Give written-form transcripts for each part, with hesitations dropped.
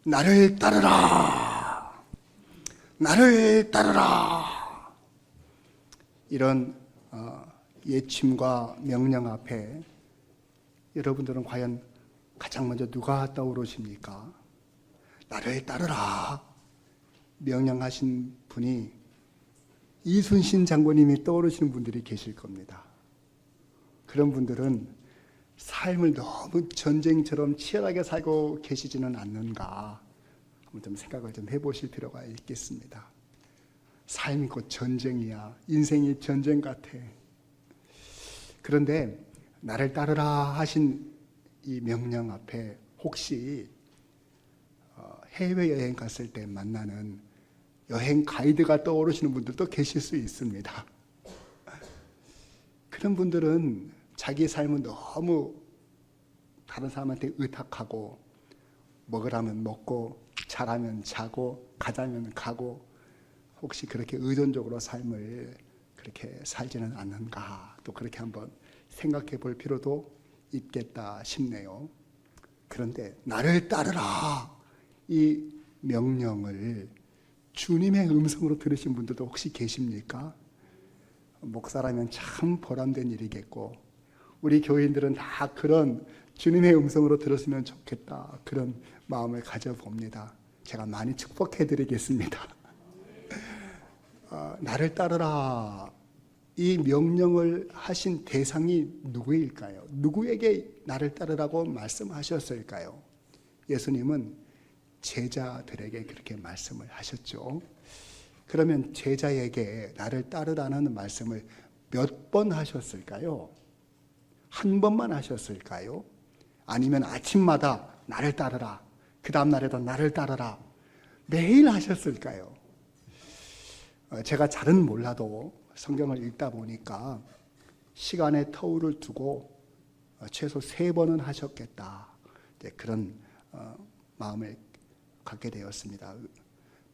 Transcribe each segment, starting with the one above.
나를 따르라. 나를 따르라. 이런 예침과 명령 앞에 여러분들은 과연 가장 먼저 누가 떠오르십니까? 나를 따르라. 명령하신 분이 이순신 장군님이 떠오르시는 분들이 계실 겁니다. 그런 분들은 삶을 너무 전쟁처럼 치열하게 살고 계시지는 않는가 한번 좀 생각을 좀 해보실 필요가 있겠습니다. 삶이 곧 전쟁이야. 인생이 전쟁 같아. 그런데 나를 따르라 하신 이 명령 앞에 혹시 해외여행 갔을 때 만나는 여행 가이드가 떠오르시는 분들도 계실 수 있습니다. 그런 분들은 자기 삶은 너무 다른 사람한테 의탁하고 먹으라면 먹고 자라면 자고 가자면 가고 혹시 그렇게 의존적으로 삶을 그렇게 살지는 않는가 또 그렇게 한번 생각해 볼 필요도 있겠다 싶네요. 그런데 나를 따르라 이 명령을 주님의 음성으로 들으신 분들도 혹시 계십니까? 목사라면 참 보람된 일이겠고 우리 교인들은 다 그런 주님의 음성으로 들었으면 좋겠다 그런 마음을 가져봅니다. 제가 많이 축복해 드리겠습니다. 나를 따르라 이 명령을 하신 대상이 누구일까요? 누구에게 나를 따르라고 말씀하셨을까요? 예수님은 제자들에게 그렇게 말씀을 하셨죠. 그러면 제자에게 나를 따르라는 말씀을 몇 번 하셨을까요? 한 번만 하셨을까요? 아니면 아침마다 나를 따르라, 그 다음 날에도 나를 따르라 매일 하셨을까요? 제가 잘은 몰라도 성경을 읽다 보니까 시간의 터울을 두고 최소 3번은 하셨겠다 그런 마음을 갖게 되었습니다.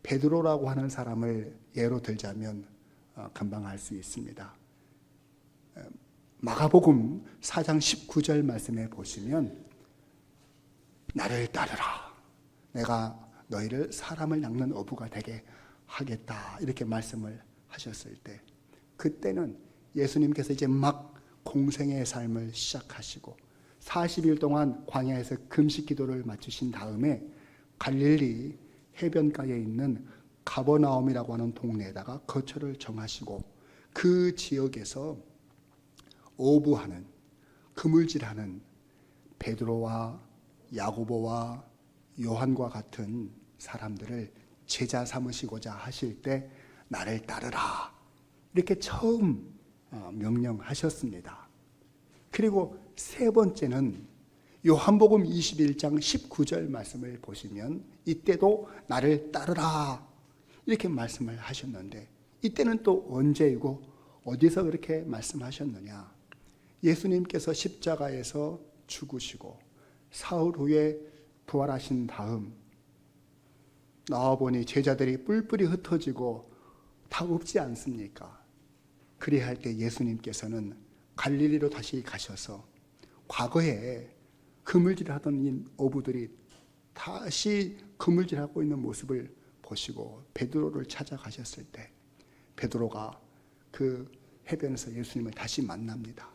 베드로라고 하는 사람을 예로 들자면 금방 알 수 있습니다. 마가복음 4장 19절 말씀에 보시면 나를 따르라 내가 너희를 사람을 낚는 어부가 되게 하겠다 이렇게 말씀을 하셨을 때 그때는 예수님께서 이제 막 공생의 삶을 시작하시고 40일 동안 광야에서 금식 기도를 마치신 다음에 갈릴리 해변가에 있는 가버나움이라고 하는 동네에다가 거처를 정하시고 그 지역에서 어부하는 그물질하는 베드로와 야고보와 요한과 같은 사람들을 제자 삼으시고자 하실 때 나를 따르라 이렇게 처음 명령하셨습니다. 그리고 3번째는 요한복음 21장 19절 말씀을 보시면 이때도 나를 따르라 이렇게 말씀을 하셨는데 이때는 또 언제이고 어디서 그렇게 말씀하셨느냐? 예수님께서 십자가에서 죽으시고 사흘 후에 부활하신 다음 나와보니 제자들이 뿔뿔이 흩어지고 다 없지 않습니까? 그리할 때 예수님께서는 갈릴리로 다시 가셔서 과거에 그물질하던 이 어부들이 다시 그물질하고 있는 모습을 보시고 베드로를 찾아가셨을 때 베드로가 그 해변에서 예수님을 다시 만납니다.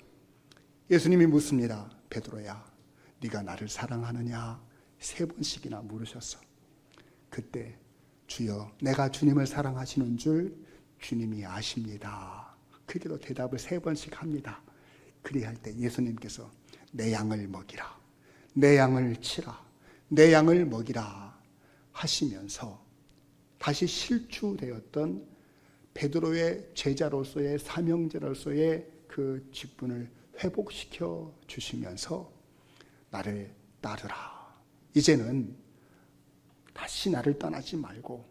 예수님이 묻습니다. 베드로야 네가 나를 사랑하느냐 3번씩이나 물으셨어. 그때 주여 내가 주님을 사랑하시는 줄 주님이 아십니다. 그렇게도 대답을 3번씩 합니다. 그리할 때 예수님께서 내 양을 먹이라 내 양을 치라 내 양을 먹이라 하시면서 다시 실추되었던 베드로의 제자로서의 사명자로서의 그 직분을 회복시켜 주시면서 나를 따르라 이제는 다시 나를 떠나지 말고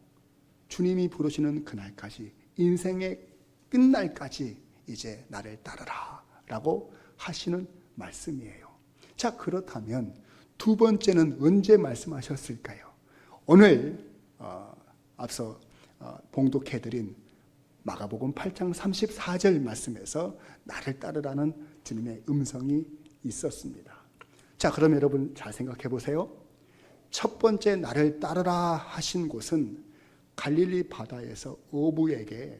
주님이 부르시는 그날까지 인생의 끝날까지 이제 나를 따르라 라고 하시는 말씀이에요. 자 그렇다면 2번째는 언제 말씀하셨을까요? 오늘 앞서 봉독해드린 마가복음 8장 34절 말씀에서 나를 따르라는 주님의 음성이 있었습니다. 자 그럼 여러분 잘 생각해 보세요. 첫 번째 나를 따르라 하신 곳은 갈릴리 바다에서 어부에게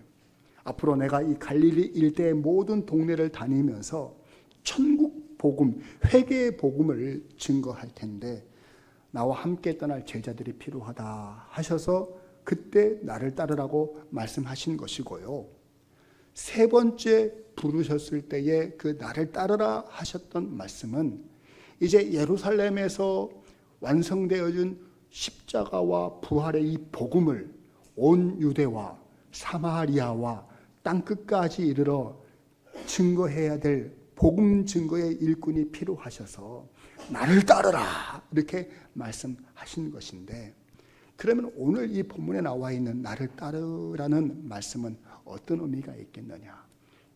앞으로 내가 이 갈릴리 일대의 모든 동네를 다니면서 천국 복음, 회개의 복음을 증거할 텐데 나와 함께 떠날 제자들이 필요하다 하셔서 그때 나를 따르라고 말씀하신 것이고요. 세 번째 부르셨을 때에 그 나를 따르라 하셨던 말씀은 이제 예루살렘에서 완성되어진 십자가와 부활의 이 복음을 온 유대와 사마리아와 땅끝까지 이르러 증거해야 될 복음 증거의 일꾼이 필요하셔서 나를 따르라 이렇게 말씀하신 것인데, 그러면 오늘 이 본문에 나와 있는 나를 따르라는 말씀은 어떤 의미가 있겠느냐?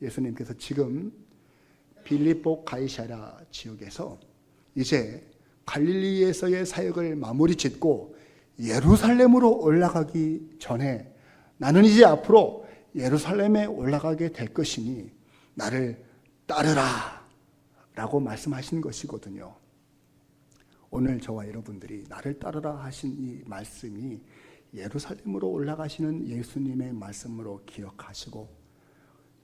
예수님께서 지금 빌립보 가이사랴 지역에서 이제 갈릴리에서의 사역을 마무리 짓고 예루살렘으로 올라가기 전에 나는 이제 앞으로 예루살렘에 올라가게 될 것이니 나를 따르라 라고 말씀하신 것이거든요. 오늘 저와 여러분들이 나를 따르라 하신 이 말씀이 예루살렘으로 올라가시는 예수님의 말씀으로 기억하시고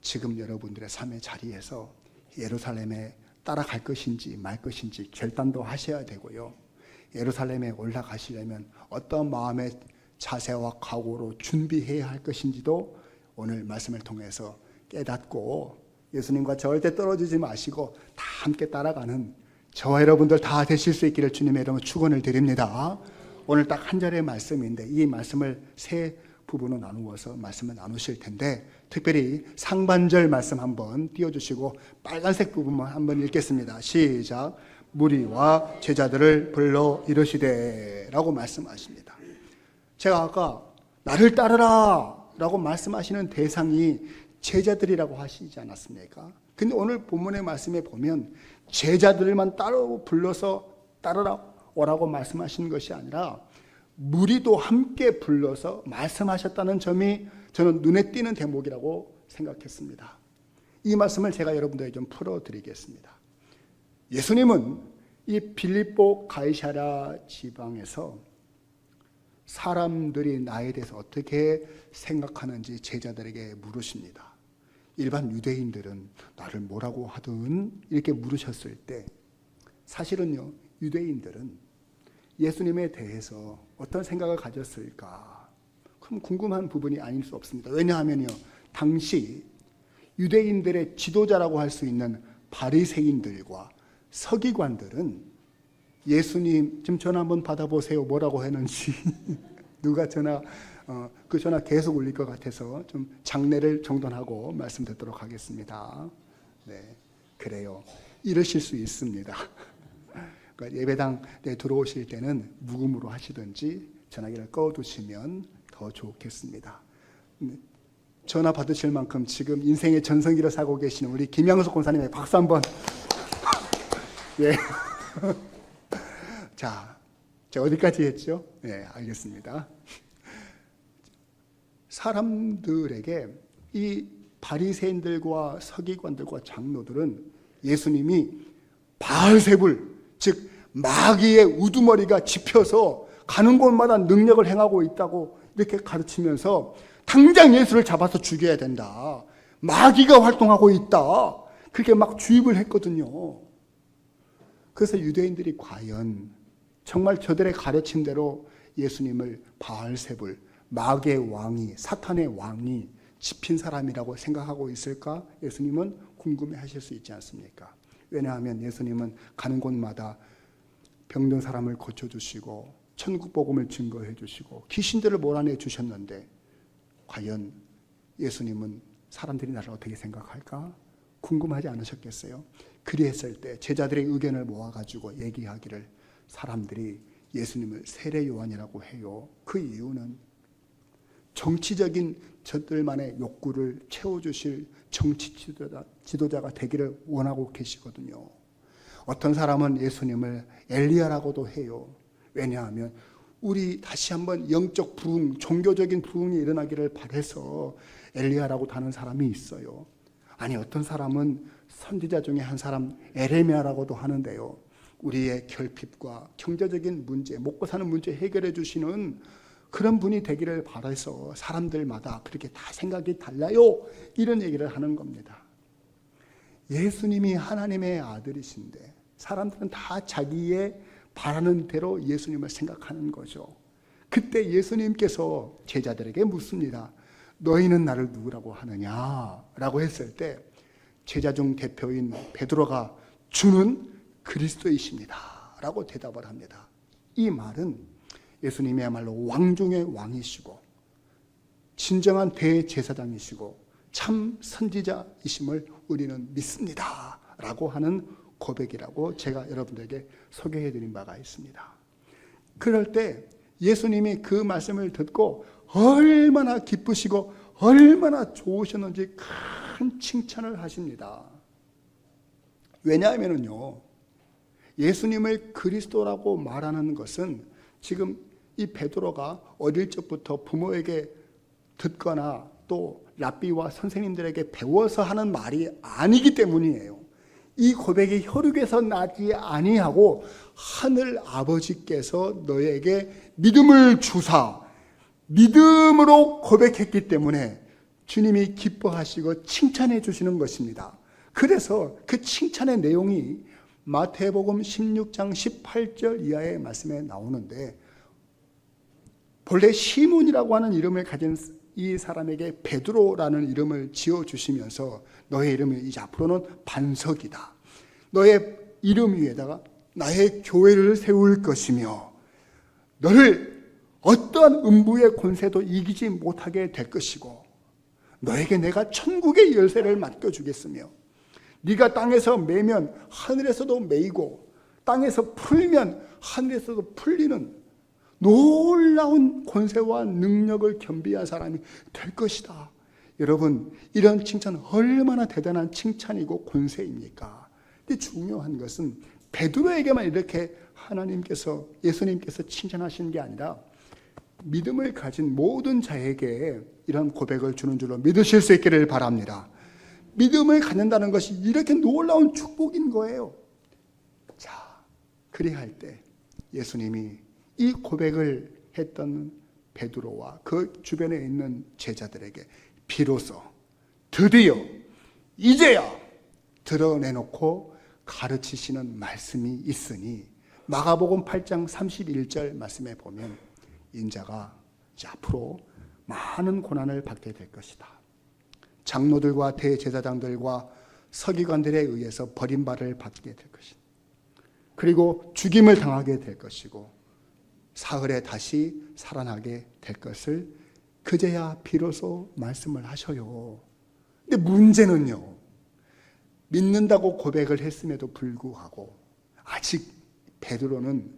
지금 여러분들의 삶의 자리에서 예루살렘에 따라갈 것인지 말 것인지 결단도 하셔야 되고요. 예루살렘에 올라가시려면 어떤 마음의 자세와 각오로 준비해야 할 것인지도 오늘 말씀을 통해서 깨닫고 예수님과 절대 떨어지지 마시고 다 함께 따라가는 저와 여러분들 다 되실 수 있기를 주님의 이름으로 축원을 드립니다. 오늘 딱 한 절의 말씀인데 이 말씀을 세 부분으로 나누어서 말씀을 나누실 텐데 특별히 상반절 말씀 한번 띄워주시고 빨간색 부분만 한번 읽겠습니다. 시작. 무리와 제자들을 불러 이르시되 라고 말씀하십니다. 제가 아까 나를 따르라 라고 말씀하시는 대상이 제자들이라고 하시지 않았습니까? 근데 오늘 본문의 말씀에 보면 제자들만 따로 불러서 따르라 오라고 말씀하시는 것이 아니라 무리도 함께 불러서 말씀하셨다는 점이 저는 눈에 띄는 대목이라고 생각했습니다. 이 말씀을 제가 여러분들에게 좀 풀어드리겠습니다. 예수님은 이 빌립보 가이사랴 지방에서 사람들이 나에 대해서 어떻게 생각하는지 제자들에게 물으십니다. 일반 유대인들은 나를 뭐라고 하든 이렇게 물으셨을 때 사실은요, 유대인들은 예수님에 대해서 어떤 생각을 가졌을까? 그럼 궁금한 부분이 아닐 수 없습니다. 왜냐하면요, 당시 유대인들의 지도자라고 할 수 있는 바리새인들과 서기관들은 예수님 지금 전화 한번 받아보세요. 뭐라고 했는지 누가 전화 그 전화 계속 울릴 것 같아서 좀 장례를 정돈하고 말씀 듣도록 하겠습니다. 네, 그래요. 이러실 수 있습니다. 그러니까 예배당에 들어오실 때는 무음으로 하시든지 전화기를 꺼두시면 더 좋겠습니다. 전화 받으실 만큼 지금 인생의 전성기를 살고 계시는 우리 김양석 권사님의 박수 한번. 예. 자, 제가 어디까지 했죠? 네, 알겠습니다. 사람들에게 이 바리새인들과 서기관들과 장로들은 예수님이 바알세불, 즉 마귀의 우두머리가 짚혀서 가는 곳마다 능력을 행하고 있다고 이렇게 가르치면서 당장 예수를 잡아서 죽여야 된다. 마귀가 활동하고 있다. 그렇게 막 주입을 했거든요. 그래서 유대인들이 과연 정말 저들의 가르침대로 예수님을 바알세불, 마귀의 왕이, 사탄의 왕이 집힌 사람이라고 생각하고 있을까? 예수님은 궁금해하실 수 있지 않습니까? 왜냐하면 예수님은 가는 곳마다 병든 사람을 고쳐주시고 천국 복음을 증거해 주시고 귀신들을 몰아내 주셨는데 과연 예수님은 사람들이 나를 어떻게 생각할까? 궁금하지 않으셨겠어요? 그리했을 때 제자들의 의견을 모아가지고 얘기하기를 사람들이 예수님을 세례 요한이라고 해요. 그 이유는 정치적인 저들만의 욕구를 채워주실 정치 지도자가 되기를 원하고 계시거든요. 어떤 사람은 예수님을 엘리야라고도 해요. 왜냐하면 우리 다시 한번 영적 부흥, 종교적인 부흥이 일어나기를 바라서 엘리야라고 하는 사람이 있어요. 아니 어떤 사람은 선지자 중에 한 사람 에레미야라고도 하는데요. 우리의 결핍과 경제적인 문제, 먹고 사는 문제 해결해 주시는 그런 분이 되기를 바라서 사람들마다 그렇게 다 생각이 달라요. 이런 얘기를 하는 겁니다. 예수님이 하나님의 아들이신데 사람들은 다 자기의 바라는 대로 예수님을 생각하는 거죠. 그때 예수님께서 제자들에게 묻습니다. 너희는 나를 누구라고 하느냐? 라고 했을 때 제자 중 대표인 베드로가 주는 그리스도이십니다. 라고 대답을 합니다. 이 말은 예수님이야말로 왕 중의 왕이시고 진정한 대제사장이시고 참 선지자이심을 우리는 믿습니다. 라고 하는 고백이라고 제가 여러분들에게 소개해드린 바가 있습니다. 그럴 때 예수님이 그 말씀을 듣고 얼마나 기쁘시고 얼마나 좋으셨는지 큰 칭찬을 하십니다. 왜냐하면요, 예수님을 그리스도라고 말하는 것은 지금 이 베드로가 어릴 적부터 부모에게 듣거나 또 랍비와 선생님들에게 배워서 하는 말이 아니기 때문이에요. 이 고백이 혈육에서 나지 아니하고 하늘 아버지께서 너에게 믿음을 주사 믿음으로 고백했기 때문에 주님이 기뻐하시고 칭찬해 주시는 것입니다. 그래서 그 칭찬의 내용이 마태복음 16장 18절 이하의 말씀에 나오는데, 본래 시몬이라고 하는 이름을 가진 이 사람에게 베드로라는 이름을 지어주시면서 너의 이름이 이제 앞으로는 반석이다. 너의 이름 위에다가 나의 교회를 세울 것이며 너를 어떠한 음부의 권세도 이기지 못하게 될 것이고 너에게 내가 천국의 열쇠를 맡겨주겠으며 네가 땅에서 매면 하늘에서도 매이고 땅에서 풀면 하늘에서도 풀리는 놀라운 권세와 능력을 겸비한 사람이 될 것이다. 여러분, 이런 칭찬 얼마나 대단한 칭찬이고 권세입니까? 근데 중요한 것은 베드로에게만 이렇게 하나님께서, 예수님께서 칭찬하시는 게 아니라 믿음을 가진 모든 자에게 이런 고백을 주는 줄로 믿으실 수 있기를 바랍니다. 믿음을 갖는다는 것이 이렇게 놀라운 축복인 거예요. 자, 그리할 때 예수님이 이 고백을 했던 베드로와 그 주변에 있는 제자들에게 비로소 드디어 이제야 드러내놓고 가르치시는 말씀이 있으니 마가복음 8장 31절 말씀에 보면 인자가 앞으로 많은 고난을 받게 될 것이다. 장로들과 대제사장들과 서기관들에 의해서 버림받을 받게 될 것이다. 그리고 죽임을 당하게 될 것이고 사흘에 다시 살아나게 될 것을 그제야 비로소 말씀을 하셔요. 근데 문제는요, 믿는다고 고백을 했음에도 불구하고 아직 베드로는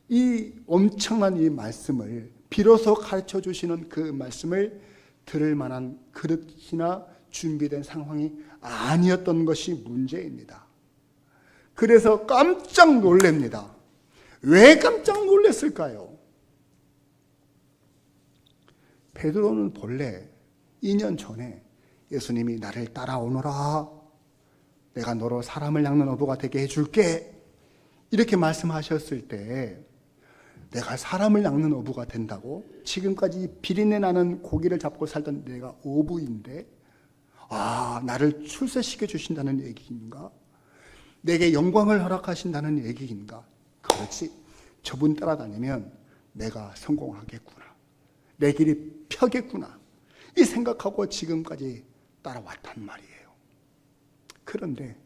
이 엄청난 이 말씀을 비로소 가르쳐 주시는 그 말씀을 들을 만한 그릇이나 준비된 상황이 아니었던 것이 문제입니다. 그래서 깜짝 놀랍니다. 왜 깜짝 놀랐을까요? 베드로는 본래 2년 전에 예수님이 나를 따라오너라, 내가 너로 사람을 낚는 어부가 되게 해줄게, 이렇게 말씀하셨을 때 내가 사람을 낚는 어부가 된다고? 지금까지 비린내 나는 고기를 잡고 살던 내가 어부인데 나를 출세시켜 주신다는 얘기인가? 내게 영광을 허락하신다는 얘기인가? 그렇지, 저분 따라다니면 내가 성공하겠구나, 내 길이 펴겠구나, 이 생각하고 지금까지 따라왔단 말이에요. 그런데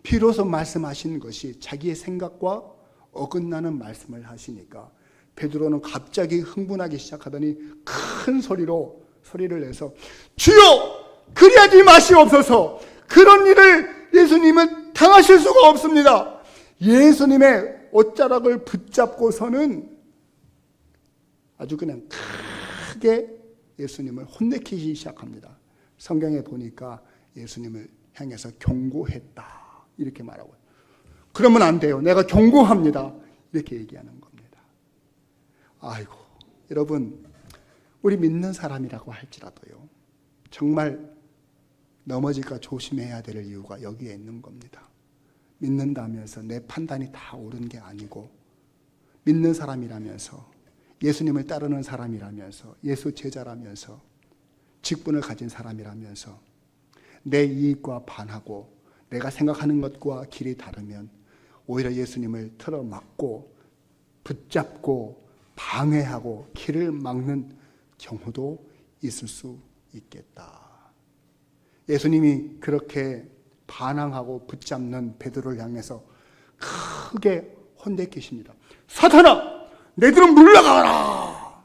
비로소 말씀하신 것이 자기의 생각과 어긋나는 말씀을 하시니까 베드로는 갑자기 흥분하기 시작하더니 큰 소리를 내서 주여 그리하지 마시옵소서, 그런 일을 예수님은 당하실 수가 없습니다. 예수님의 옷자락을 붙잡고서는 아주 그냥 크게 예수님을 혼내키기 시작합니다. 성경에 보니까 예수님을 향해서 경고했다 이렇게 말하고, 그러면 안 돼요, 내가 경고합니다, 이렇게 얘기하는 겁니다. 아이고, 여러분, 우리 믿는 사람이라고 할지라도요, 정말 넘어질까 조심해야 될 이유가 여기에 있는 겁니다. 믿는다면서 내 판단이 다 옳은 게 아니고 믿는 사람이라면서 예수님을 따르는 사람이라면서 예수 제자라면서 직분을 가진 사람이라면서 내 이익과 반하고 내가 생각하는 것과 길이 다르면 오히려 예수님을 틀어막고 붙잡고 방해하고 길을 막는 경우도 있을 수 있겠다. 예수님이 그렇게 반항하고 붙잡는 베드로를 향해서 크게 혼내키십니다. 사탄아, 내 뒤로 물러가라.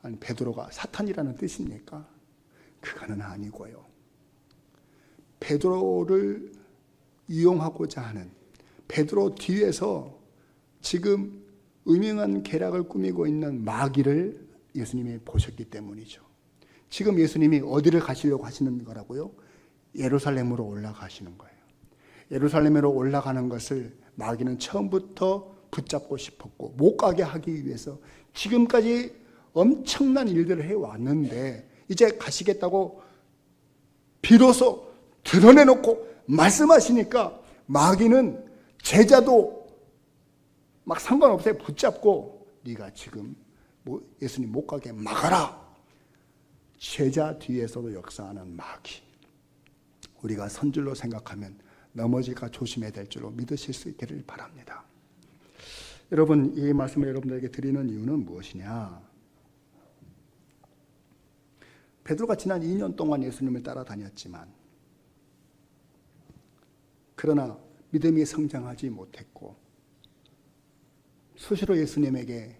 아니, 베드로가 사탄이라는 뜻입니까? 그거는 아니고요. 베드로를 이용하고자 하는, 베드로 뒤에서 지금 음흉한 계략을 꾸미고 있는 마귀를 예수님이 보셨기 때문이죠. 지금 예수님이 어디를 가시려고 하시는 거라고요? 예루살렘으로 올라가시는 거예요. 예루살렘으로 올라가는 것을 마귀는 처음부터 붙잡고 싶었고 못 가게 하기 위해서 지금까지 엄청난 일들을 해왔는데 이제 가시겠다고 비로소 드러내놓고 말씀하시니까 마귀는 제자도 막 상관없이 붙잡고 네가 지금 예수님 못 가게 막아라. 제자 뒤에서도 역사하는 마귀. 우리가 선줄로 생각하면 넘어질까 조심해야 될 줄로 믿으실 수 있기를 바랍니다. 여러분, 이 말씀을 여러분들에게 드리는 이유는 무엇이냐? 베드로가 지난 2년 동안 예수님을 따라다녔지만 그러나 믿음이 성장하지 못했고 수시로 예수님에게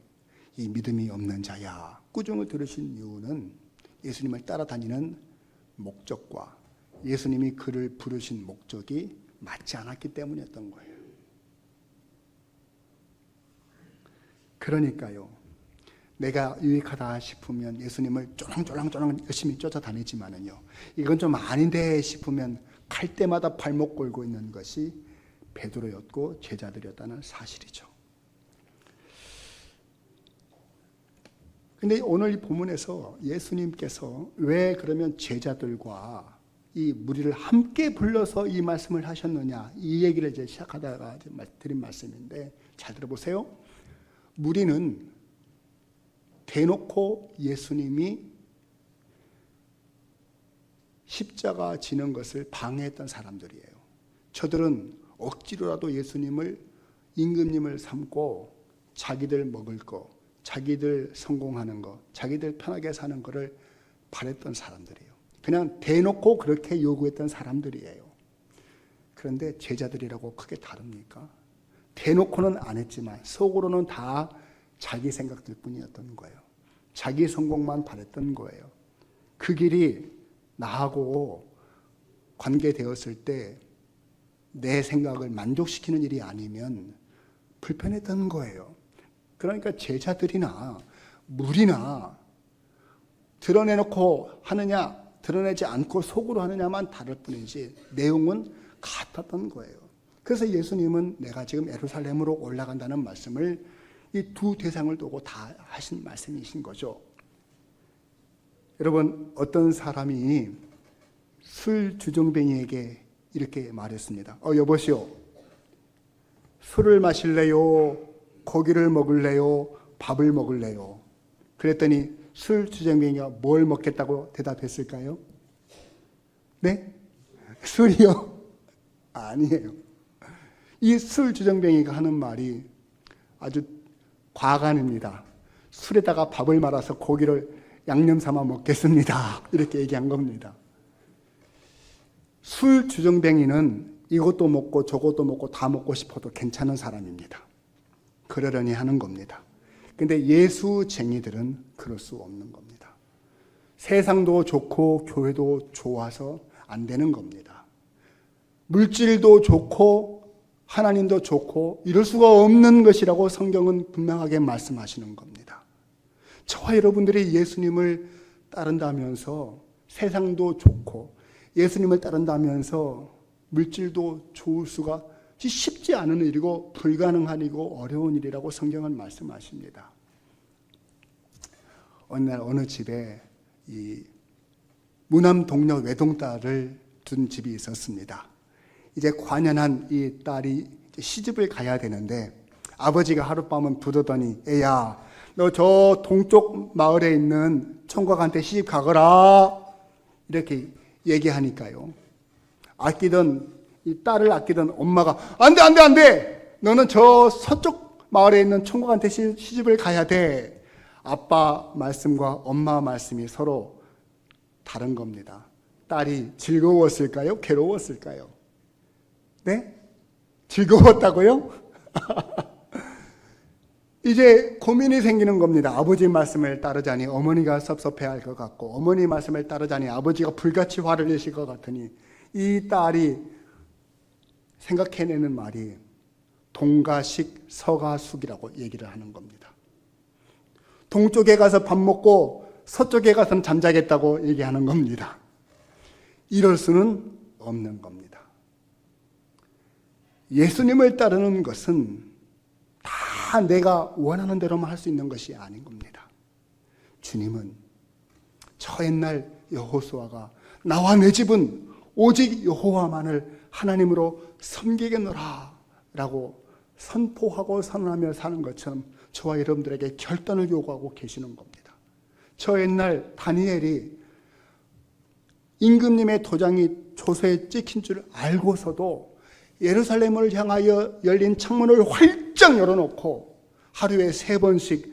이 믿음이 없는 자야 꾸중을 들으신 이유는 예수님을 따라다니는 목적과 예수님이 그를 부르신 목적이 맞지 않았기 때문이었던 거예요. 그러니까요, 내가 유익하다 싶으면 예수님을 쫄랑쫄랑 열심히 쫓아다니지만은요, 이건 좀 아닌데 싶으면 갈 때마다 발목 걸고 있는 것이 베드로였고 제자들이었다는 사실이죠. 근데 오늘 이 본문에서 예수님께서 왜 그러면 제자들과 이 무리를 함께 불러서 이 말씀을 하셨느냐, 이 얘기를 이제 시작하다가 드린 말씀인데 잘 들어보세요. 무리는 대놓고 예수님이 십자가 지는 것을 방해했던 사람들이에요. 저들은 억지로라도 예수님을 임금님을 삼고 자기들 먹을 거, 자기들 성공하는 거, 자기들 편하게 사는 거를 바랬던 사람들이에요. 그냥 대놓고 그렇게 요구했던 사람들이에요. 그런데 제자들이라고 크게 다릅니까? 대놓고는 안 했지만 속으로는 다 자기 생각들 뿐이었던 거예요. 자기 성공만 바랬던 거예요. 그 길이 나하고 관계되었을 때 내 생각을 만족시키는 일이 아니면 불편했던 거예요. 그러니까 제자들이나 무리나 드러내놓고 하느냐 드러내지 않고 속으로 하느냐만 다를 뿐이지 내용은 같았던 거예요. 그래서 예수님은 내가 지금 예루살렘으로 올라간다는 말씀을 이 두 대상을 두고 다 하신 말씀이신 거죠. 여러분, 어떤 사람이 술 주정뱅이에게 이렇게 말했습니다. 여보시오, 술을 마실래요? 고기를 먹을래요? 밥을 먹을래요? 그랬더니 술 주정뱅이가 뭘 먹겠다고 대답했을까요? 네? 술이요? 아니에요. 이 술 주정뱅이가 하는 말이 아주 과간입니다. 술에다가 밥을 말아서 고기를 양념 삼아 먹겠습니다. 이렇게 얘기한 겁니다. 술 주정뱅이는 이것도 먹고 저것도 먹고 다 먹고 싶어도 괜찮은 사람입니다. 그러려니 하는 겁니다. 근데 예수쟁이들은 그럴 수 없는 겁니다. 세상도 좋고 교회도 좋아서 안 되는 겁니다. 물질도 좋고 하나님도 좋고 이럴 수가 없는 것이라고 성경은 분명하게 말씀하시는 겁니다. 저와 여러분들이 예수님을 따른다면서 세상도 좋고 예수님을 따른다면서 물질도 좋을 수가 쉽지 않은 일이고 불가능한 일이고 어려운 일이라고 성경은 말씀하십니다. 어느 날 어느 집에 이 무남 동료 외동딸을 둔 집이 있었습니다. 이제 관연한 이 딸이 시집을 가야 되는데 아버지가 하룻밤은 부르더니 애야 너 저 동쪽 마을에 있는 총각한테 시집 가거라 이렇게 얘기하니까요. 이 딸을 아끼던 엄마가 안 돼. 너는 저 서쪽 마을에 있는 총각한테 시집을 가야 돼. 아빠 말씀과 엄마 말씀이 서로 다른 겁니다. 딸이 즐거웠을까요? 괴로웠을까요? 네? 즐거웠다고요? 이제 고민이 생기는 겁니다. 아버지 말씀을 따르자니 어머니가 섭섭해할 것 같고 어머니 말씀을 따르자니 아버지가 불같이 화를 내실 것 같으니 이 딸이 생각해내는 말이 동가식 서가숙이라고 얘기를 하는 겁니다. 동쪽에 가서 밥 먹고 서쪽에 가서는 잠자겠다고 얘기하는 겁니다. 이럴 수는 없는 겁니다. 예수님을 따르는 것은 다 내가 원하는 대로만 할 수 있는 것이 아닌 겁니다. 주님은 저 옛날 여호수아가 나와 내 집은 오직 여호와만을 하나님으로 섬기겠노라 라고 선포하고 선언하며 사는 것처럼 저와 여러분들에게 결단을 요구하고 계시는 겁니다. 저 옛날 다니엘이 임금님의 도장이 조서에 찍힌 줄 알고서도 예루살렘을 향하여 열린 창문을 활짝 열어놓고 하루에 3번씩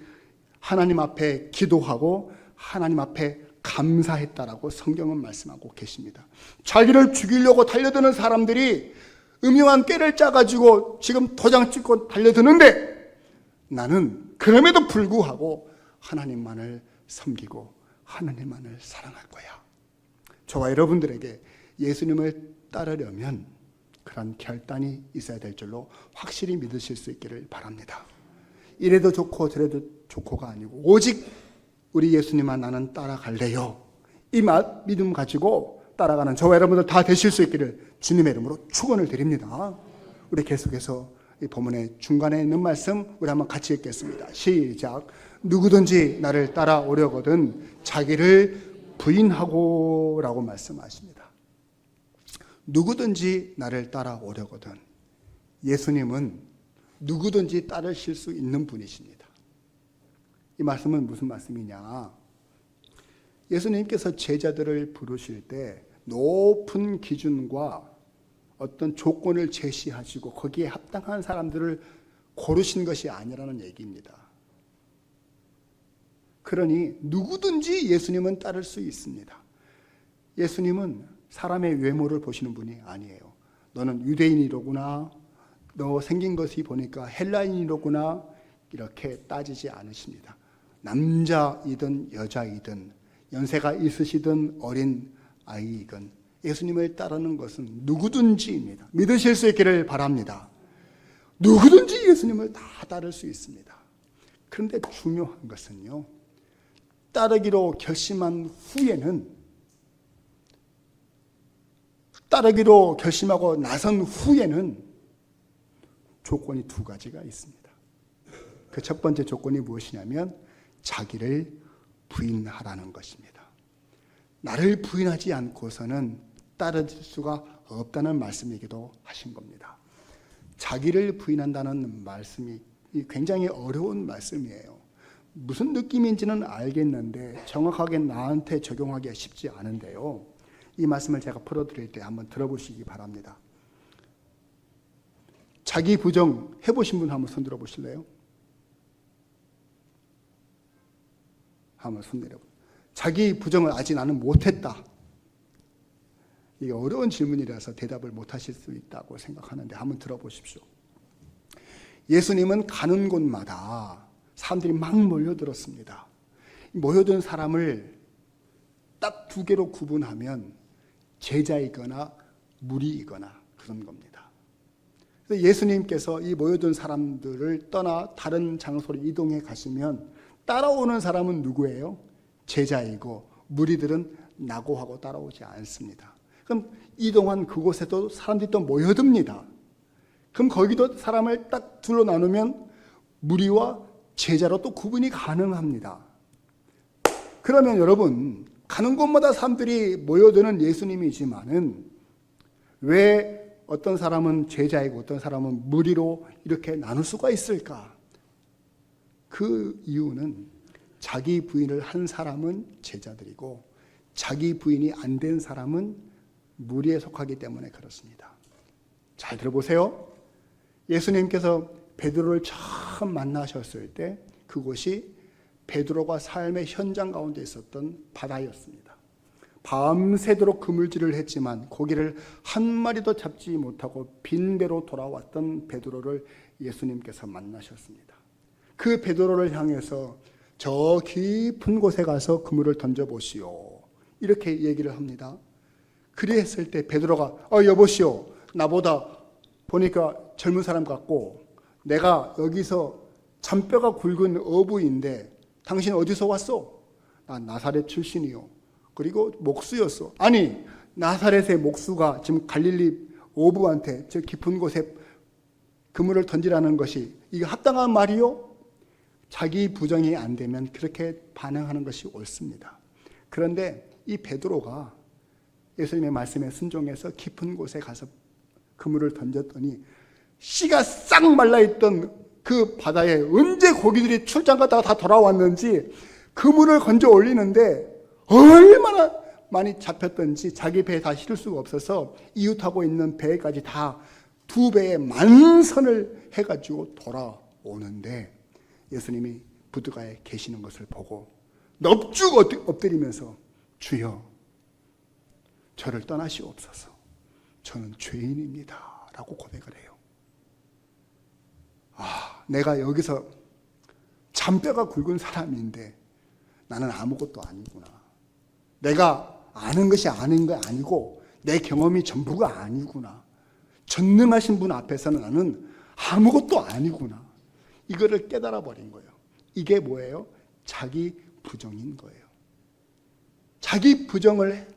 하나님 앞에 기도하고 하나님 앞에 감사했다라고 성경은 말씀하고 계십니다. 자기를 죽이려고 달려드는 사람들이 음흉한 꾀를 짜가지고 지금 도장 찍고 달려드는데 나는 그럼에도 불구하고 하나님만을 섬기고 하나님만을 사랑할 거야. 저와 여러분들에게 예수님을 따르려면 그런 결단이 있어야 될 줄로 확실히 믿으실 수 있기를 바랍니다. 이래도 좋고 저래도 좋고가 아니고 오직 우리 예수님만 나는 따라갈래요. 이 믿음 가지고 따라가는 저와 여러분들 다 되실 수 있기를 주님의 이름으로 축원을 드립니다. 우리 계속해서 이 본문의 중간에 있는 말씀 우리 한번 같이 읽겠습니다. 시작. 누구든지 나를 따라오려거든 자기를 부인하고 라고 말씀하십니다. 누구든지 나를 따라오려거든. 예수님은 누구든지 따르실 수 있는 분이십니다. 이 말씀은 무슨 말씀이냐? 예수님께서 제자들을 부르실 때 높은 기준과 어떤 조건을 제시하시고 거기에 합당한 사람들을 고르신 것이 아니라는 얘기입니다. 그러니 누구든지 예수님은 따를 수 있습니다. 예수님은 사람의 외모를 보시는 분이 아니에요. 너는 유대인이로구나, 너 생긴 것이 보니까 헬라인이로구나 이렇게 따지지 않으십니다. 남자이든 여자이든 연세가 있으시든 어린 아이이건 예수님을 따르는 것은 누구든지입니다. 믿으실 수 있기를 바랍니다. 누구든지 예수님을 다 따를 수 있습니다. 그런데 중요한 것은요, 따르기로 결심한 후에는, 따르기로 결심하고 나선 후에는 조건이 2가지가 있습니다. 그 첫 번째 조건이 무엇이냐면 자기를 부인하라는 것입니다. 나를 부인하지 않고서는 따를 수가 없다는 말씀이기도 하신 겁니다. 자기를 부인한다는 말씀이 굉장히 어려운 말씀이에요. 무슨 느낌인지는 알겠는데 정확하게 나한테 적용하기가 쉽지 않은데요. 이 말씀을 제가 풀어드릴 때 한번 들어보시기 바랍니다. 자기 부정 해보신 분 한번 손 들어보실래요? 한번 손 내려보세요. 자기 부정을 아직 나는 못했다. 이게 어려운 질문이라서 대답을 못하실 수 있다고 생각하는데 한번 들어보십시오. 예수님은 가는 곳마다 사람들이 막 몰려들었습니다. 모여든 사람을 딱 2개로 구분하면 제자이거나 무리이거나 그런 겁니다. 그래서 예수님께서 이 모여든 사람들을 떠나 다른 장소로 이동해 가시면 따라오는 사람은 누구예요? 제자이고 무리들은 낙오하고 따라오지 않습니다. 그럼 이동한 그곳에도 사람들이 또 모여듭니다. 그럼 거기도 사람을 딱 둘로 나누면 무리와 제자로 또 구분이 가능합니다. 그러면 여러분, 가는 곳마다 사람들이 모여드는 예수님이지만은 왜 어떤 사람은 제자이고 어떤 사람은 무리로 이렇게 나눌 수가 있을까? 그 이유는 자기 부인을 한 사람은 제자들이고 자기 부인이 안 된 사람은 무리에 속하기 때문에 그렇습니다. 잘 들어보세요. 예수님께서 베드로를 처음 만나셨을 때 그곳이 베드로가 삶의 현장 가운데 있었던 바다였습니다. 밤새도록 그물질을 했지만 고기를 한 마리도 잡지 못하고 빈 배로 돌아왔던 베드로를 예수님께서 만나셨습니다. 그 베드로를 향해서 저 깊은 곳에 가서 그물을 던져보시오, 이렇게 얘기를 합니다. 그랬을 때 베드로가 여보시오, 나보다 보니까 젊은 사람 같고 내가 여기서 잔뼈가 굵은 어부인데 당신 어디서 왔어? 나 나사렛 출신이요. 그리고 목수였어. 아니, 나사렛의 목수가 지금 갈릴리 어부한테 저 깊은 곳에 그물을 던지라는 것이 이게 합당한 말이요? 자기 부정이 안 되면 그렇게 반응하는 것이 옳습니다. 그런데 이 베드로가 예수님의 말씀에 순종해서 깊은 곳에 가서 그물을 던졌더니 씨가 싹 말라있던 그 바다에 언제 고기들이 출장 갔다가 다 돌아왔는지 그물을 건져 올리는데 얼마나 많이 잡혔던지 자기 배에 다 실을 수가 없어서 이웃하고 있는 배까지 다 2배의 만선을 해가지고 돌아오는데 예수님이 부두가에 계시는 것을 보고 넙죽 엎드리면서 주여 저를 떠나시옵소서, 저는 죄인입니다 라고 고백을 해요. 내가 여기서 잔뼈가 굵은 사람인데 나는 아무것도 아니구나. 내가 아는 것이 아는 게 아니고 내 경험이 전부가 아니구나. 전능하신 분 앞에서는 나는 아무것도 아니구나. 이거를 깨달아 버린 거예요. 이게 뭐예요? 자기 부정인 거예요. 자기 부정을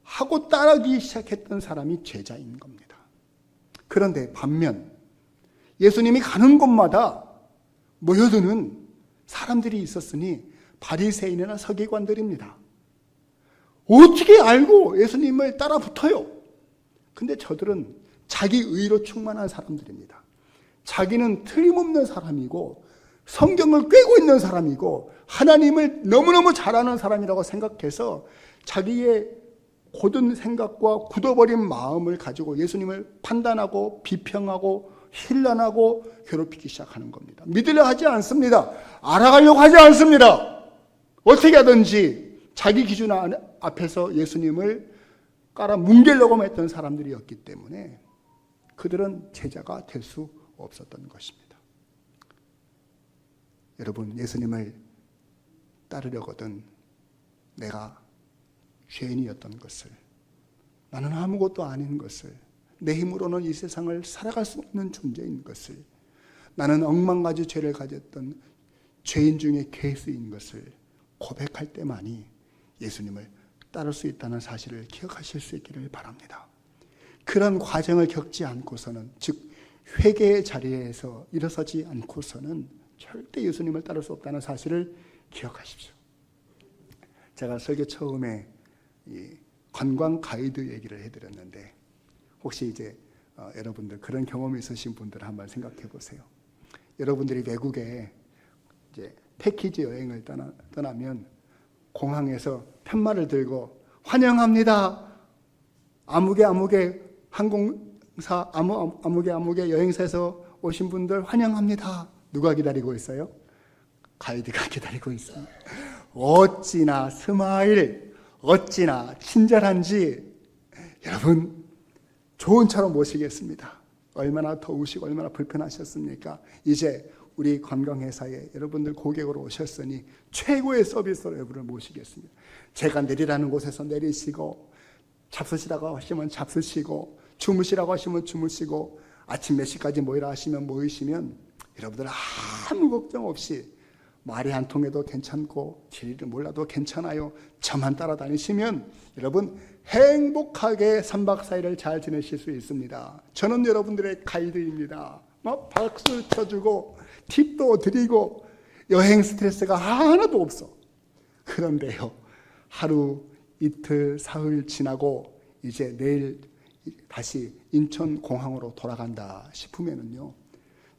하고 따르기 시작했던 사람이 제자인 겁니다. 그런데 반면 예수님이 가는 곳마다 모여드는 사람들이 있었으니 바리새인이나 서기관들입니다. 어떻게 알고 예수님을 따라 붙어요? 근데 저들은 자기 의로 충만한 사람들입니다. 자기는 틀림없는 사람이고 성경을 꿰고 있는 사람이고 하나님을 너무너무 잘 아는 사람이라고 생각해서 자기의 고든 생각과 굳어버린 마음을 가지고 예수님을 판단하고 비평하고 힐난하고 괴롭히기 시작하는 겁니다. 믿으려 하지 않습니다. 알아가려고 하지 않습니다. 어떻게 하든지 자기 기준 앞에서 예수님을 깔아 뭉개려고 했던 사람들이었기 때문에 그들은 제자가 될 수 없었던 것입니다. 여러분, 예수님을 따르려거든 내가 죄인이었던 것을, 나는 아무것도 아닌 것을, 내 힘으로는 이 세상을 살아갈 수 없는 존재인 것을, 나는 억만가지 죄를 가졌던 죄인 중에 괴수인 것을 고백할 때만이 예수님을 따를 수 있다는 사실을 기억하실 수 있기를 바랍니다. 그런 과정을 겪지 않고서는, 즉 회개의 자리에서 일어서지 않고서는 절대 예수님을 따를 수 없다는 사실을 기억하십시오. 제가 설교 처음에 이 관광 가이드 얘기를 해드렸는데 혹시 이제 여러분들 그런 경험이 있으신 분들 한번 생각해 보세요. 여러분들이 외국에 이제 패키지 여행을 떠나면 공항에서 팻말을 들고 환영합니다. 아무개 항공사 아무개 여행사에서 오신 분들 환영합니다. 누가 기다리고 있어요? 가이드가 기다리고 있습니다. 어찌나 스마일, 어찌나 친절한지 여러분 좋은 차로 모시겠습니다. 얼마나 더우시고 얼마나 불편하셨습니까? 이제 우리 관광회사에 여러분들 고객으로 오셨으니 최고의 서비스로 여러분을 모시겠습니다. 제가 내리라는 곳에서 내리시고, 잡수시라고 하시면 잡수시고, 주무시라고 하시면 주무시고, 아침 몇 시까지 모이라 하시면 모이시면 여러분들 아무 걱정 없이 말이 안 통해도 괜찮고 진리를 몰라도 괜찮아요. 저만 따라다니시면 여러분 행복하게 3박 4일을 잘 지내실 수 있습니다. 저는 여러분들의 가이드입니다. 막 박수 쳐주고 팁도 드리고 여행 스트레스가 하나도 없어. 그런데요, 하루 이틀 사흘 지나고 이제 내일 다시 인천공항으로 돌아간다 싶으면은요,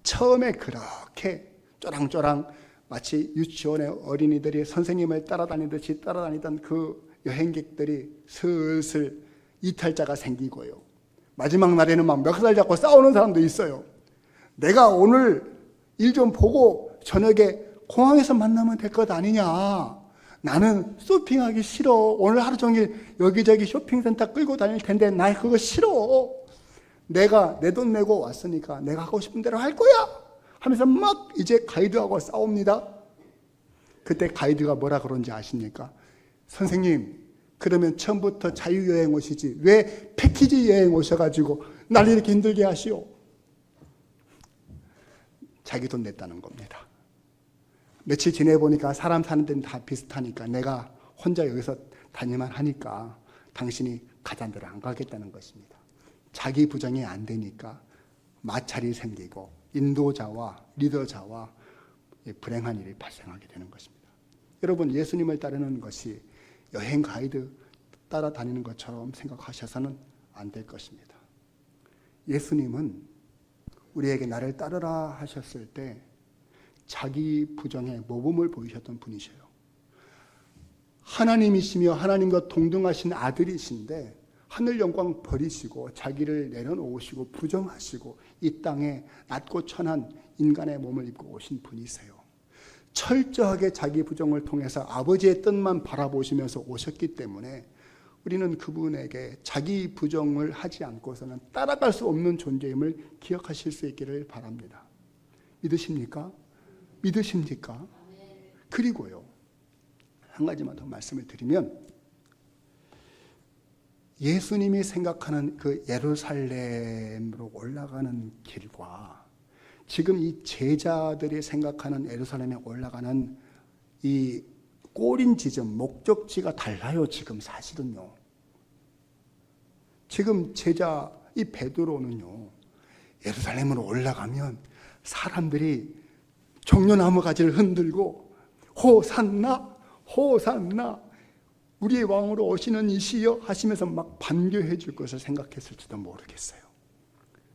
처음에 그렇게 쪼랑쪼랑 마치 유치원의 어린이들이 선생님을 따라다니듯이 따라다니던 그 여행객들이 슬슬 이탈자가 생기고요, 마지막 날에는 막 멱살 잡고 싸우는 사람도 있어요. 내가 오늘 일 좀 보고 저녁에 공항에서 만나면 될 것 아니냐, 나는 쇼핑하기 싫어, 오늘 하루 종일 여기저기 쇼핑센터 끌고 다닐 텐데 나 그거 싫어, 내가 내 돈 내고 왔으니까 내가 하고 싶은 대로 할 거야 하면서 막 이제 가이드하고 싸웁니다. 그때 가이드가 뭐라 그런지 아십니까? 선생님, 그러면 처음부터 자유여행 오시지 왜 패키지 여행 오셔가지고 날 이렇게 힘들게 하시오? 자기 돈 냈다는 겁니다. 며칠 지내보니까 사람 사는 데는 다 비슷하니까 내가 혼자 여기서 다니만 하니까 당신이 가자는 대로 안 가겠다는 것입니다. 자기 부정이 안 되니까 마찰이 생기고 인도자와 리더자와 불행한 일이 발생하게 되는 것입니다. 여러분, 예수님을 따르는 것이 여행 가이드 따라다니는 것처럼 생각하셔서는 안 될 것입니다. 예수님은 우리에게 나를 따르라 하셨을 때 자기 부정의 모범을 보이셨던 분이셔요. 하나님이시며 하나님과 동등하신 아들이신데 하늘 영광 버리시고 자기를 내려놓으시고 부정하시고 이 땅에 낮고 천한 인간의 몸을 입고 오신 분이세요. 철저하게 자기 부정을 통해서 아버지의 뜻만 바라보시면서 오셨기 때문에 우리는 그분에게 자기 부정을 하지 않고서는 따라갈 수 없는 존재임을 기억하실 수 있기를 바랍니다. 믿으십니까? 믿으십니까? 그리고요, 한 가지만 더 말씀을 드리면, 예수님이 생각하는 그 예루살렘으로 올라가는 길과 지금 이 제자들이 생각하는 예루살렘에 올라가는 이 꼬린 지점, 목적지가 달라요. 지금 사실은요. 지금 제자 이 베드로는요, 예루살렘으로 올라가면 사람들이 종려나무 가지를 흔들고 호산나 호산나 우리의 왕으로 오시는 이시여 하시면서 막 반겨해 줄 것을 생각했을지도 모르겠어요.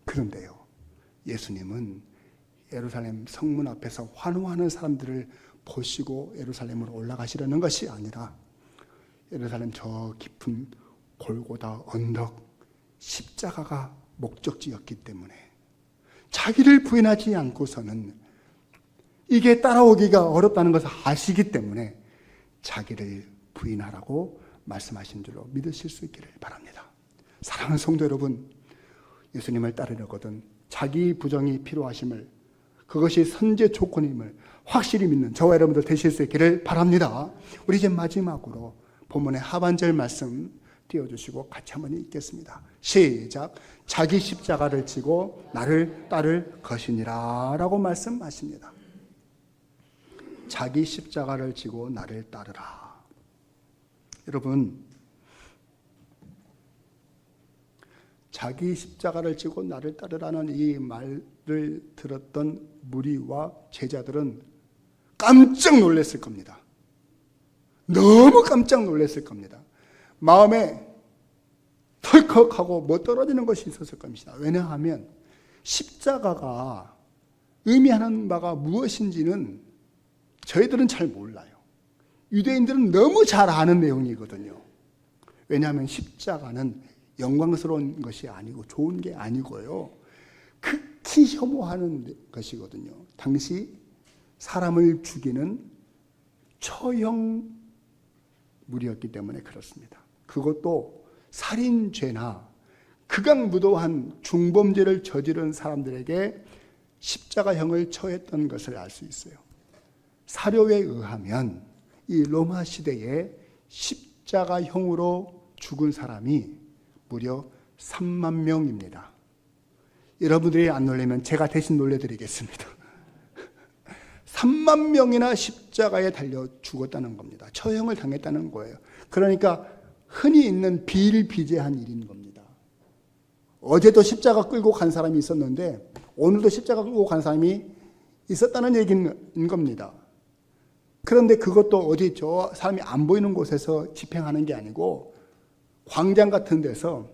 그런데요, 예수님은 예루살렘 성문 앞에서 환호하는 사람들을 보시고 예루살렘으로 올라가시려는 것이 아니라 예루살렘 저 깊은 골고다 언덕 십자가가 목적지였기 때문에 자기를 부인하지 않고서는 이게 따라오기가 어렵다는 것을 아시기 때문에 자기를 부인하라고 말씀하신 줄로 믿으실 수 있기를 바랍니다. 사랑하는 성도 여러분, 예수님을 따르려거든 자기 부정이 필요하심을, 그것이 선제 조건임을 확실히 믿는 저와 여러분들 되실 수 있기를 바랍니다. 우리 이제 마지막으로 본문의 하반절 말씀 띄워주시고 같이 한번 읽겠습니다. 시작. 자기 십자가를 지고 나를 따를 것이니라 라고 말씀하십니다. 자기 십자가를 지고 나를 따르라. 여러분, 자기 십자가를 지고 나를 따르라는 이 말을 들었던 무리와 제자들은 깜짝 놀랐을 겁니다. 너무 깜짝 놀랐을 겁니다. 마음에 덜컥하고 뭐 떨어지는 것이 있었을 겁니다. 왜냐하면 십자가가 의미하는 바가 무엇인지는 저희들은 잘 몰라요. 유대인들은 너무 잘 아는 내용이거든요. 왜냐하면 십자가는 영광스러운 것이 아니고 좋은 게 아니고요, 극히 혐오하는 것이거든요. 당시 사람을 죽이는 처형 물이었기 때문에 그렇습니다. 그것도 살인죄나 극악무도한 중범죄를 저지른 사람들에게 십자가형을 처했던 것을 알 수 있어요. 사료에 의하면 이 로마 시대에 십자가형으로 죽은 사람이 무려 3만 명입니다. 여러분들이 안 놀라면 제가 대신 놀려드리겠습니다. 3만 명이나 십자가에 달려 죽었다는 겁니다. 처형을 당했다는 거예요. 그러니까 흔히 있는 비일비재한 일인 겁니다. 어제도 십자가 끌고 간 사람이 있었는데 오늘도 십자가 끌고 간 사람이 있었다는 얘기인 겁니다. 그런데 그것도 어디 저 사람이 안 보이는 곳에서 집행하는 게 아니고 광장 같은 데서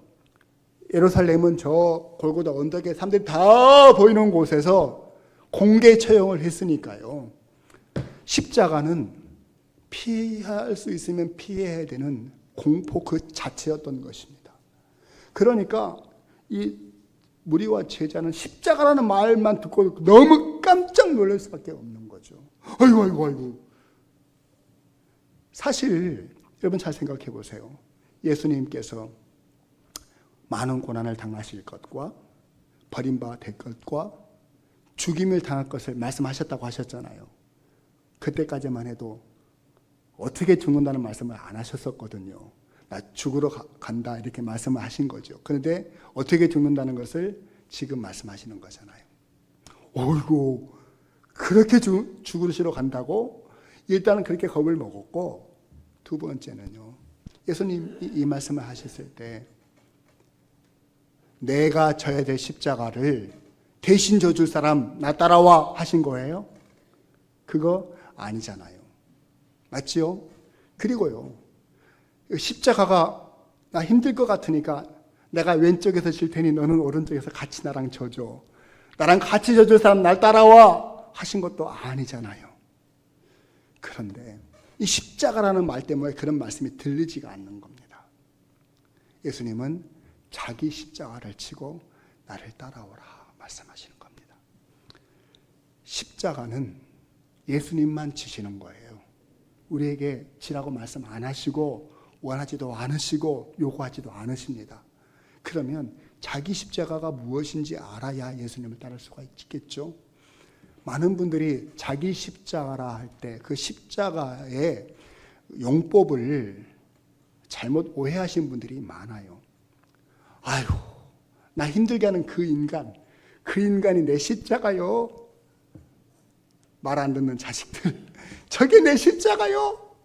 예루살렘은 저 골고다 언덕에 사람들이 다 보이는 곳에서 공개 처형을 했으니까요. 십자가는 피할 수 있으면 피해야 되는 공포 그 자체였던 것입니다. 그러니까 이 무리와 제자는 십자가라는 말만 듣고 너무 깜짝 놀랄 수밖에 없는 거죠. 아이고 아이고 아이고. 사실 여러분 잘 생각해 보세요. 예수님께서 많은 고난을 당하실 것과 버림받을 것과 죽임을 당할 것을 말씀하셨다고 하셨잖아요. 그때까지만 해도 어떻게 죽는다는 말씀을 안 하셨었거든요. 나 죽으러 간다 이렇게 말씀을 하신 거죠. 그런데 어떻게 죽는다는 것을 지금 말씀하시는 거잖아요. 어이구, 그렇게 죽으시러 간다고? 일단은 그렇게 겁을 먹었고, 두 번째는요, 예수님이 이 말씀을 하셨을 때 내가 져야 될 십자가를 대신 져줄 사람 나 따라와 하신 거예요? 그거 아니잖아요. 맞지요? 그리고요, 십자가가 나 힘들 것 같으니까 내가 왼쪽에서 질 테니 너는 오른쪽에서 같이 나랑 져줘. 나랑 같이 져줄 사람 날 따라와 하신 것도 아니잖아요. 그런데 이 십자가라는 말 때문에 그런 말씀이 들리지가 않는 겁니다. 예수님은 자기 십자가를 치고 나를 따라오라 말씀하시는 겁니다. 십자가는 예수님만 지시는 거예요. 우리에게 지라고 말씀 안 하시고 원하지도 않으시고 요구하지도 않으십니다. 그러면 자기 십자가가 무엇인지 알아야 예수님을 따를 수가 있겠죠. 많은 분들이 자기 십자가라 할 때 그 십자가의 용법을 잘못 오해하신 분들이 많아요. 아유, 나 힘들게 하는 그 인간이 내 십자가요. 말 안 듣는 자식들, 저게 내 십자가요.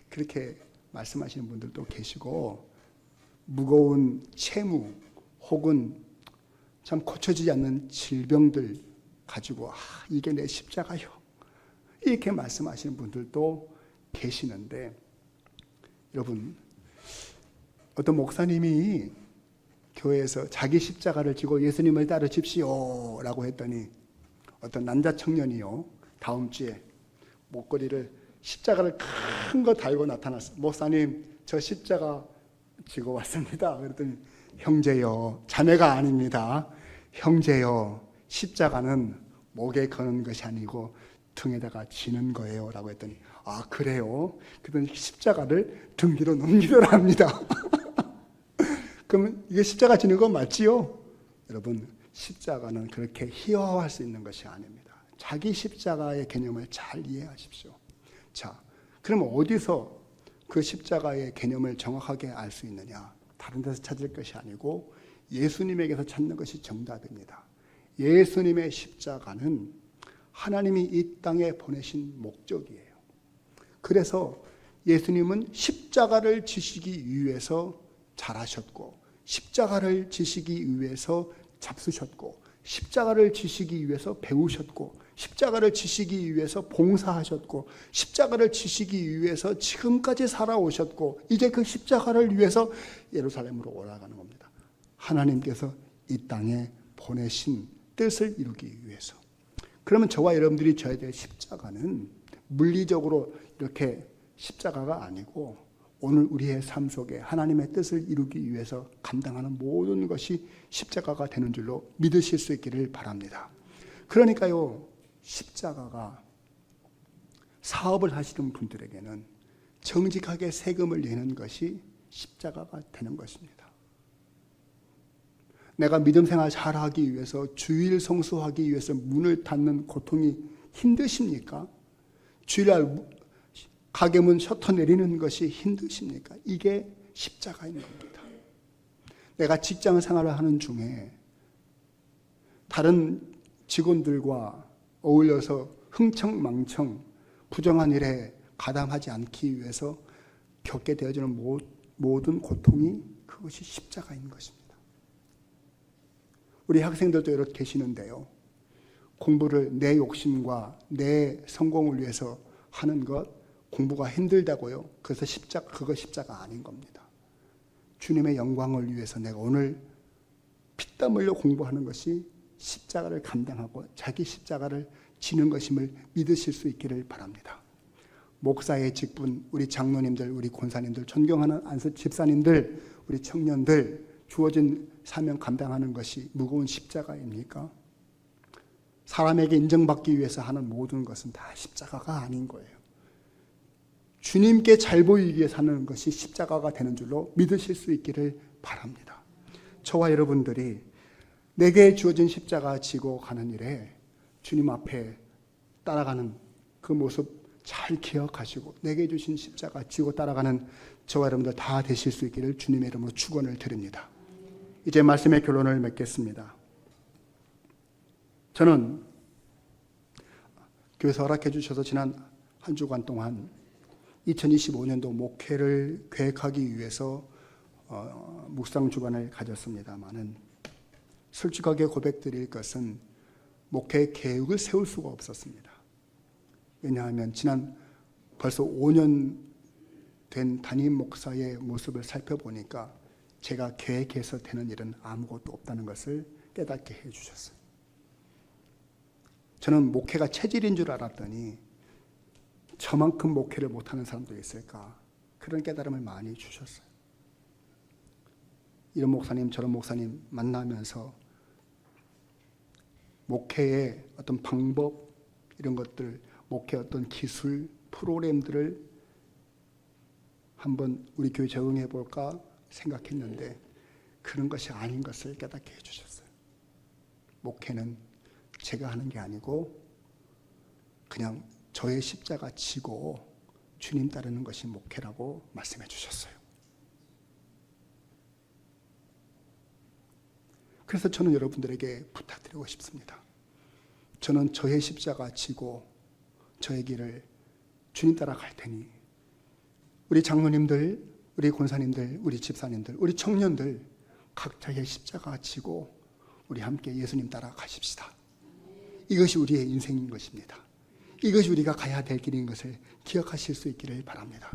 그렇게 말씀하시는 분들도 계시고, 무거운 채무 혹은 참 고쳐지지 않는 질병들 가지고 이게 내 십자가요. 이렇게 말씀하시는 분들도 계시는데, 여러분, 어떤 목사님이 교회에서 자기 십자가를 지고 예수님을 따르십시오 라고 했더니 어떤 남자 청년이요, 다음 주에 목걸이를 십자가를 큰 거 달고 나타났어요. 목사님, 저 십자가 지고 왔습니다. 그랬더니 형제요, 자매가 아닙니다. 형제요, 십자가는 목에 거는 것이 아니고 등에다가 지는 거예요 라고 했더니 아 그래요? 그랬더니 십자가를 등 뒤로 넘기더랍니다. 그러면 이게 십자가 지는 거 맞지요? 여러분, 십자가는 그렇게 희화화할 수 있는 것이 아닙니다. 자기 십자가의 개념을 잘 이해하십시오. 자, 그럼 어디서 그 십자가의 개념을 정확하게 알 수 있느냐? 다른 데서 찾을 것이 아니고 예수님에게서 찾는 것이 정답입니다. 예수님의 십자가는 하나님이 이 땅에 보내신 목적이에요. 그래서 예수님은 십자가를 지시기 위해서 잘하셨고, 십자가를 지시기 위해서 잡수셨고, 십자가를 지시기 위해서 배우셨고, 십자가를 지시기 위해서 봉사하셨고, 십자가를 지시기 위해서 지금까지 살아오셨고, 이제 그 십자가를 위해서 예루살렘으로 올라가는 겁니다. 하나님께서 이 땅에 보내신 뜻을 이루기 위해서. 그러면 저와 여러분들이 져야 될 십자가는 물리적으로 이렇게 십자가가 아니고 오늘 우리의 삶 속에 하나님의 뜻을 이루기 위해서 감당하는 모든 것이 십자가가 되는 줄로 믿으실 수 있기를 바랍니다. 그러니까요, 십자가가 사업을 하시는 분들에게는 정직하게 세금을 내는 것이 십자가가 되는 것입니다. 내가 믿음 생활 잘하기 위해서 주일 성수하기 위해서 문을 닫는 고통이 힘드십니까? 주일날 가게문 셔터 내리는 것이 힘드십니까? 이게 십자가인 겁니다. 내가 직장 생활을 하는 중에 다른 직원들과 어울려서 흥청망청 부정한 일에 가담하지 않기 위해서 겪게 되어지는 모든 고통이 그것이 십자가인 것입니다. 우리 학생들도 이렇게 계시는데요. 공부를 내 욕심과 내 성공을 위해서 하는 것, 공부가 힘들다고요. 그래서 그거 십자가 아닌 겁니다. 주님의 영광을 위해서 내가 오늘 피땀 흘려 공부하는 것이 십자가를 감당하고 자기 십자가를 지는 것임을 믿으실 수 있기를 바랍니다. 목사의 직분, 우리 장로님들, 우리 권사님들, 존경하는 안수 집사님들, 우리 청년들, 주어진 사명 감당하는 것이 무거운 십자가입니까? 사람에게 인정받기 위해서 하는 모든 것은 다 십자가가 아닌 거예요. 주님께 잘 보이기 위해 사는 것이 십자가가 되는 줄로 믿으실 수 있기를 바랍니다. 저와 여러분들이 내게 주어진 십자가 지고 가는 일에 주님 앞에 따라가는 그 모습 잘 기억하시고 내게 주신 십자가 지고 따라가는 저와 여러분들 다 되실 수 있기를 주님의 이름으로 축원을 드립니다. 이제 말씀의 결론을 맺겠습니다. 저는 교회에서 허락해 주셔서 지난 한 주간 동안 2025년도 목회를 계획하기 위해서 묵상 주간을 가졌습니다마는 솔직하게 고백드릴 것은 목회 계획을 세울 수가 없었습니다. 왜냐하면 지난 벌써 5년 된 담임 목사의 모습을 살펴보니까 제가 계획해서 되는 일은 아무것도 없다는 것을 깨닫게 해주셨어요. 저는 목회가 체질인 줄 알았더니 저만큼 목회를 못하는 사람도 있을까, 그런 깨달음을 많이 주셨어요. 이런 목사님 저런 목사님 만나면서 목회의 어떤 방법, 이런 것들, 목회의 어떤 기술, 프로그램들을 한번 우리 교회 적용해 볼까 생각했는데 그런 것이 아닌 것을 깨닫게 해주셨어요. 목회는 제가 하는 게 아니고 그냥 저의 십자가 지고 주님 따르는 것이 목회라고 말씀해 주셨어요. 그래서 저는 여러분들에게 부탁드리고 싶습니다. 저는 저의 십자가 지고 저의 길을 주님 따라 갈 테니 우리 장로님들, 우리 권사님들, 우리 집사님들, 우리 청년들 각자의 십자가 지고 우리 함께 예수님 따라 가십시다. 이것이 우리의 인생인 것입니다. 이것이 우리가 가야 될 길인 것을 기억하실 수 있기를 바랍니다.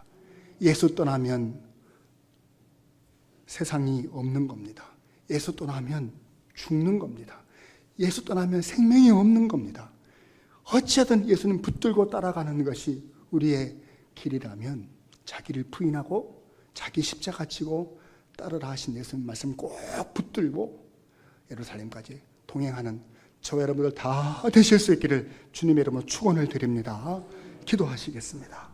예수 떠나면 세상이 없는 겁니다. 예수 떠나면 죽는 겁니다. 예수 떠나면 생명이 없는 겁니다. 어찌하든 예수님 붙들고 따라가는 것이 우리의 길이라면 자기를 부인하고 자기 십자가 지고 따르라 하신 예수님 말씀 꼭 붙들고 예루살렘까지 동행하는 저와 여러분들 다 되실 수 있기를 주님의 이름으로 축원을 드립니다. 기도하시겠습니다.